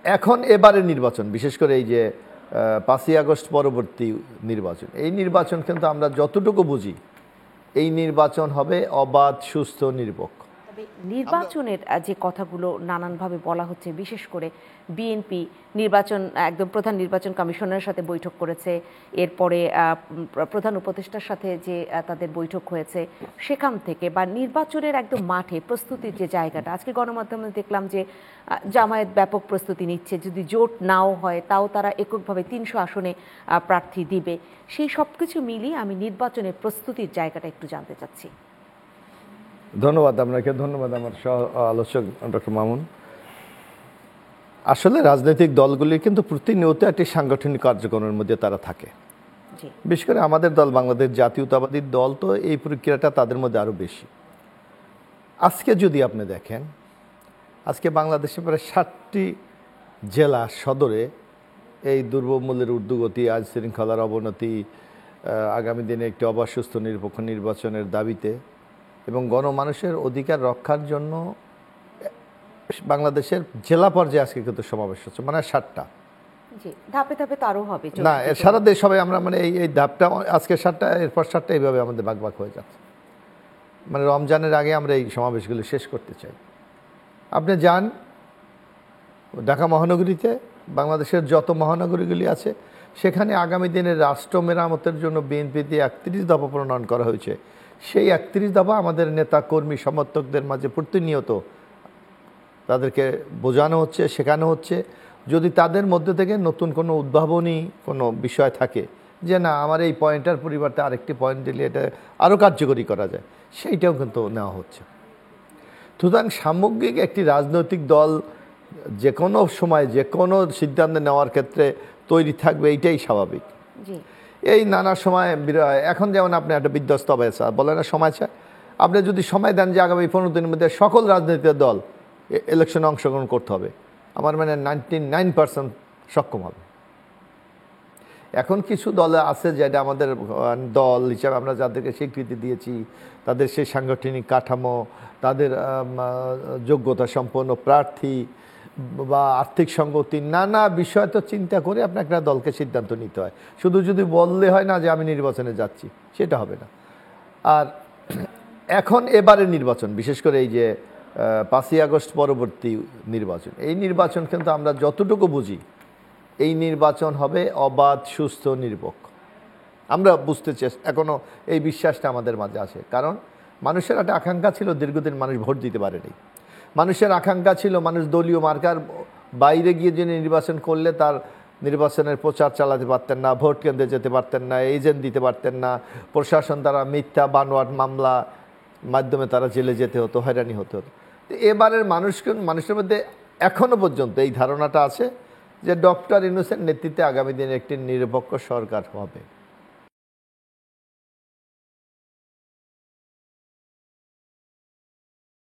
এখন এবারের নির্বাচন, বিশেষ করে এই যে 5ই আগস্ট পরবর্তী নির্বাচন, এই নির্বাচন কিন্তু আমরা যতটুকু বুঝি এই নির্বাচন হবে অবাধ, সুস্থ, নিরপেক্ষ। তবে নির্বাচনের যে কথাগুলো নানানভাবে বলা হচ্ছে, বিশেষ করে বিএনপি নির্বাচন একদম প্রধান নির্বাচন কমিশনারের সাথে বৈঠক করেছে, এরপরে প্রধান উপদেষ্টার সাথে যে তাদের বৈঠক হয়েছে, সেখান থেকে বা নির্বাচনের একদম মাঠে প্রস্তুতির যে জায়গাটা, আজকে গণমাধ্যমে দেখলাম যে জামায়াত ব্যাপক প্রস্তুতি নিচ্ছে, যদি জোট নাও হয় তাও তারা এককভাবে 300 আসনে প্রার্থী দিবে। সেই সব কিছু মিলিয়ে আমি নির্বাচনের প্রস্তুতির জায়গাটা একটু জানতে চাচ্ছি। ধন্যবাদ আপনাকে, ধন্যবাদ আমার সহ আলোচক ডক্টর মামুন। আসলে রাজনৈতিক দলগুলি কিন্তু প্রতিনিয়ত একটি সাংগঠনিক কার্যক্রমের মধ্যে তারা থাকে। বিশেষ করে আমাদের দল বাংলাদেশ জাতীয়তাবাদী দল, তো এই প্রক্রিয়াটা তাদের মধ্যে আরও বেশি। আজকে যদি আপনি দেখেন, আজকে বাংলাদেশে প্রায় 60টি জেলা সদরে এই দুর্বমূল্যের ঊর্ধ্বগতি, আইন শৃঙ্খলার অবনতি, আগামী দিনে একটি অবাধ, সুস্থ, নিরপেক্ষ নির্বাচনের দাবিতে এবং গণমানুষের অধিকার রক্ষার জন্য বাংলাদেশের জেলা পর্যায়ে আজকে কিন্তু সমাবেশ হচ্ছে, মানে 60টা। ধাপে ধাপে তো আরও হবে না, সারা দেশ সবাই আমরা মানে এই ধাপটা আজকে 7টা, এরপর 7টা, এইভাবে আমাদের ভাগ ভাগ হয়ে যাচ্ছে। মানে রমজানের আগে আমরা এই সমাবেশগুলো শেষ করতে চাই। আপনি যান ঢাকা মহানগরীতে, বাংলাদেশের যত মহানগরীগুলি আছে, সেখানে আগামী দিনের রাষ্ট্র মেরামতের জন্য বিএনপি দিয়ে 31 দফা প্রণয়ন করা হয়েছে। সেই 31 দফা আমাদের নেতা কর্মী সমর্থকদের মাঝে প্রতিনিয়ত তাদেরকে বোঝানো হচ্ছে, শেখানো হচ্ছে। যদি তাদের মধ্যে থেকে নতুন কোনো উদ্ভাবনী কোনো বিষয় থাকে যে না, আমার এই পয়েন্টের পরিবর্তে আরেকটি পয়েন্ট দিলে এটা আরও কার্যকরী করা যায়, সেইটাও কিন্তু নেওয়া হচ্ছে। সুতরাং সামগ্রিক একটি রাজনৈতিক দল যে কোনো সময় যে কোনো সিদ্ধান্ত নেওয়ার ক্ষেত্রে তৈরি থাকবে, এইটাই স্বাভাবিক। এই নানা সময় এখন যেমন আপনি একটা বিধ্বস্ত অবস্থা বলে না, সময় চায়। আপনি যদি সময় দেন যে আগামী 15 দিনের মধ্যে সকল রাজনৈতিক দল ইলেকশনে অংশগ্রহণ করতে হবে, আমার মানে 99% সক্ষম হবে। এখন কিছু দল আছে যেটা আমাদের দল হিসাবে আমরা যাদেরকে স্বীকৃতি দিয়েছি, তাদের সেই সাংগঠনিক কাঠামো, তাদের যোগ্যতা সম্পন্ন প্রার্থী বা আর্থিক সঙ্গতি, নানা বিষয় তো চিন্তা করে আপনার একটা দলকে সিদ্ধান্ত নিতে হয়। শুধু যদি বললে হয় না যে আমি নির্বাচনে যাচ্ছি, সেটা হবে না। আর এখন এবারের নির্বাচন, বিশেষ করে এই যে 5ই আগস্ট পরবর্তী নির্বাচন, এই নির্বাচন কিন্তু আমরা যতটুকু বুঝি এই নির্বাচন হবে অবাধ, সুস্থ, নিরপেক্ষ। আমরা বুঝতে এখনও এই বিশ্বাসটা আমাদের মাঝে আছে। কারণ মানুষের একটা আকাঙ্ক্ষা ছিল, দীর্ঘদিন মানুষ ভোট দিতে পারেনি। মানুষের আকাঙ্ক্ষা ছিল মানুষ দলীয় মার্কার বাইরে গিয়ে যিনি নির্বাচন করলে তার নির্বাচনের প্রচার চালাতে পারতেন না, ভোট কেন্দ্রে যেতে পারতেন না, এজেন্ট দিতে পারতেন না, প্রশাসন দ্বারা মিথ্যা বানোয়াট মামলা মাধ্যমে তারা জেলে যেতে হতো, হয়রানি হতে হতো। তো এবারের মানুষের মধ্যে এখনও পর্যন্ত এই ধারণাটা আছে যে ডক্টর ইউনূসের নেতৃত্বে আগামী দিনে একটি নিরপেক্ষ সরকার হবে।